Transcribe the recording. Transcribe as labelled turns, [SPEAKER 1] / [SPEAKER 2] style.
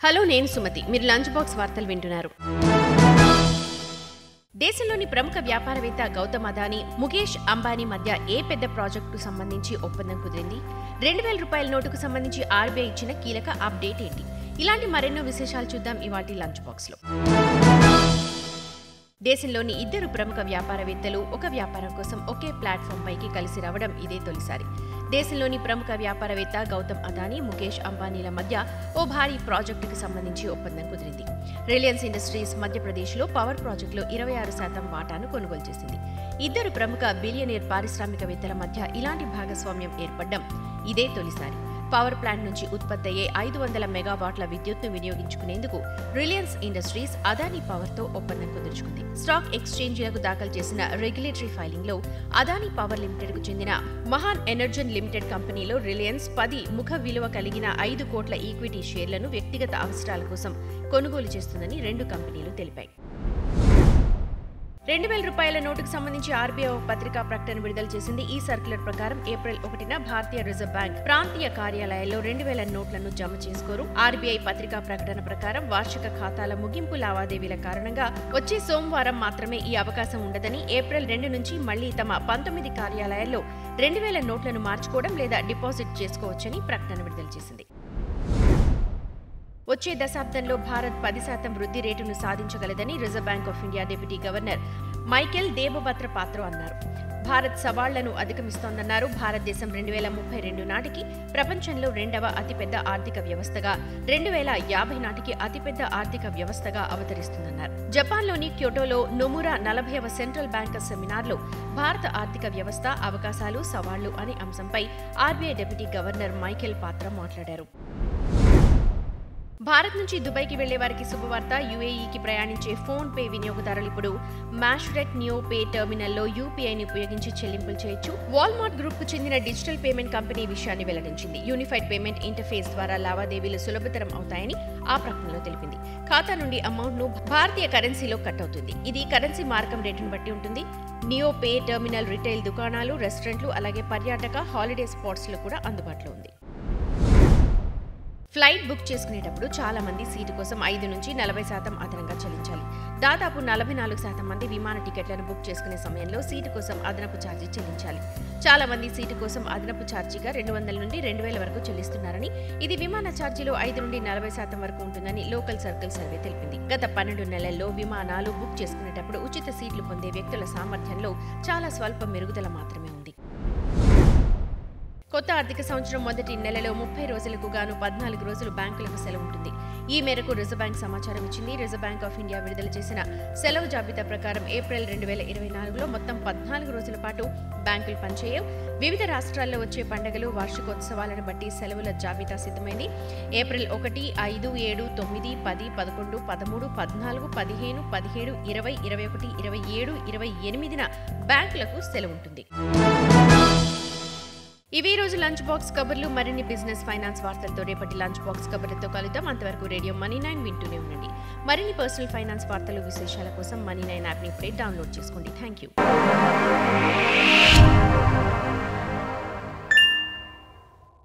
[SPEAKER 1] Hello, నేను సుమతి. మీరు lunch box వార్తలు వింటున్నారు. దేశంలోని ప్రముఖ వ్యాపారవేత్త గౌతమ్ అదానీ, ముఖేష్ అంబానీ మధ్య ఏ పెద్ద ప్రాజెక్టుకు సంబంధించి ఒప్పందం కుదిరింది? 2,000 రూపాయల నోటుకు సంబంధించి ఆర్బీఐ ఇచ్చిన కీలక అప్డేట్ ఏంటి? ఇలాంటి మరెన్నో విశేషాలు చూద్దాం ఇవాల్టి లంచ్ బాక్స్ లో. దేశంలోని ఇద్దరు ప్రముఖ వ్యాపారవేత్తలు ఒక వ్యాపారం కోసం ఒకే ప్లాట్ఫామ్ పైకి కలిసి రావడం ఇదే తొలిసారి. దేశంలోని ప్రముఖ వ్యాపారవేత్త గౌతమ్ అదానీ, ముఖేష్ అంబానీల మధ్య ఓ భారీ ప్రాజెక్టుకు సంబంధించి ఒప్పందం కుదిరింది. రిలయన్స్ ఇండస్ట్రీస్ మధ్యప్రదేశ్లో పవర్ ప్రాజెక్టులో 26% వాటాను కొనుగోలు చేసింది. ఇద్దరు ప్రముఖ బిలియనీర్ పారిశ్రామికవేత్తల మధ్య ఇలాంటి భాగస్వామ్యం ఏర్పడడం ఇదే తొలిసారి. పవర్ ప్లాంట్ నుంచి ఉత్పత్తి అయ్యే 500 మెగావాట్ల విద్యుత్ను వినియోగించుకునేందుకు రిలయన్స్ ఇండస్ట్రీస్ అదానీ పవర్తో ఒప్పందం కుదుర్చుకుంది. స్టాక్ ఎక్స్చేంజ్లకు దాఖలు చేసిన రెగ్యులేటరీ ఫైలింగ్లో అదానీ పవర్ లిమిటెడ్కు చెందిన మహాన్ ఎనర్జన్ లిమిటెడ్ కంపెనీలో రిలయన్స్ 10 ముఖ విలువ కలిగిన 5 కోట్ల ఈక్విటీ షేర్లను వ్యక్తిగత అవసరాల కోసం కొనుగోలు చేస్తుందని రెండు కంపెనీలు తెలిపాయి. 2,000 రూపాయల నోటుకు సంబంధించి ఆర్బీఐ పత్రికా ప్రకటన విడుదల చేసింది. ఈ సర్క్యులర్ ప్రకారం ఏప్రిల్ 1న భారతీయ రిజర్వ్ బ్యాంక్ ప్రాంతీయ కార్యాలయాల్లో 2,000 నోట్లను జమ చేసుకోరు. ఆర్బీఐ పత్రికా ప్రకటన ప్రకారం వార్షిక ఖాతాల ముగింపు లావాదేవీల కారణంగా వచ్చే సోమవారం మాత్రమే ఈ అవకాశం ఉండదని, ఏప్రిల్ 2 నుంచి మళ్లీ తమ 19 కార్యాలయాల్లో 2,000 నోట్లను మార్చుకోవడం లేదా డిపాజిట్ చేసుకోవచ్చని ప్రకటన విడుదల చేసింది. వచ్చే దశాబ్దంలో భారత్ 10% వృద్ధి రేటును సాధించగలదని Reserve Bank of India deputy governor Michael Debabrata Patra అన్నారు. భారత్ సవాళ్లను అధిగమిస్తోందన్నారు. భారతదేశం 2032 నాటికి ప్రపంచంలో 2వ అతిపెద్ద ఆర్థిక వ్యవస్థగా, 2050 నాటికి అతిపెద్ద ఆర్థిక వ్యవస్థగా అవతరిస్తుందన్నారు. జపాన్లోని క్యోటోలో నొమురా 40వ సెంట్రల్ బ్యాంకర్ సెమినార్లో భారత ఆర్థిక వ్యవస్థ, అవకాశాలు, సవాళ్లు అనే అంశంపై ఆర్బీఐ డిప్యూటీ గవర్నర్ మైకేల్ పాత్ర మాట్లాడారు. భారత్ నుంచి దుబాయ్కి వెళ్లే వారికి శుభవార్త. యూఏఈకి ప్రయాణించే ఫోన్ పే వినియోగదారులు ఇప్పుడు మ్యాష్రెక్ నియో పే టెర్మినల్లో యూపీఐని ఉపయోగించి చెల్లింపులు చేయొచ్చు. వాల్మార్ట్ గ్రూప్ కు చెందిన డిజిటల్ పేమెంట్ కంపెనీ విషయాన్ని వెల్లడించింది. యూనిఫైడ్ పేమెంట్ ఇంటర్ఫేస్ ద్వారా లావాదేవీలు సులభతరం అవుతాయని ఆ ప్రకటనలో తెలిపింది. ఖాతా నుండి అమౌంట్ ను భారతీయ కరెన్సీలో కట్ అవుతుంది. ఇది కరెన్సీ మార్కం రేటును బట్టి ఉంటుంది. నియో పే టెర్మినల్ రిటైల్ దుకాణాలు, రెస్టారెంట్లు, అలాగే పర్యాటక, హాలిడే స్పాట్స్ లో కూడా అందుబాటులో ఉంది. ఫ్లైట్ బుక్ చేసుకునేటప్పుడు చాలా మంది సీటు కోసం 5 నుంచి 40% అదనంగా చెల్లించాలి. దాదాపు 44% మంది విమాన టికెట్లను బుక్ చేసుకునే సమయంలో సీటు కోసం అదనపు ఛార్జీ చెల్లించాలి. చాలా మంది సీటు కోసం అదనపు ఛార్జీగా 200 నుండి 2,000 వరకు చెల్లిస్తున్నారని, ఇది విమాన ఛార్జీలో 5 నుండి 40% వరకు ఉంటుందని లోకల్ సర్కిల్ సర్వే తెలిపింది. గత 12 నెలల్లో విమానాలు బుక్ చేసుకునేటప్పుడు ఉచిత సీట్లు పొందే వ్యక్తుల సామర్థ్యంలో చాలా స్వల్ప మెరుగుదల మాత్రమే ఉంది. కొత్త ఆర్థిక సంవత్సరం మొదటి నెలలో 30 రోజులకు గాను 14 రోజులు బ్యాంకులకు సెలవు ఉంటుంది. ఈ మేరకు రిజర్వ్ బ్యాంక్ సమాచారం ఇచ్చింది. రిజర్వ్ బ్యాంక్ ఆఫ్ ఇండియా విడుదల చేసిన సెలవు జాబితా ప్రకారం ఏప్రిల్ 2024లో మొత్తం 14 రోజుల పాటు బ్యాంకులు పనిచేయవు. వివిధ రాష్ట్రాల్లో వచ్చే పండుగలు, వార్షికోత్సవాలను బట్టి సెలవుల జాబితా సిద్ధమైంది. ఏప్రిల్ 1, 5, 7, 9, 10, 11, 13, 14, 15, 17, 20, 21, 27, 28న బ్యాంకులకు సెలవు ఉంటుంది. ఇవి రోజు లంచ్ బాక్స్ కబుర్లు. మరిన్ని బిజినెస్, ఫైనాన్స్ వార్తలతో రేపటి లంచ్ బాక్స్ కబుర్లతో కలుద్దాం. అంతవరకు రేడియో Money9 వింటూనే ఉండండి. మరిన్ని పర్సనల్ ఫైనాన్స్ వార్తలు, విశేషాల కోసం Money9 యాప్ని ఇప్పుడే డౌన్లోడ్ చేసుకోండి. Thank you.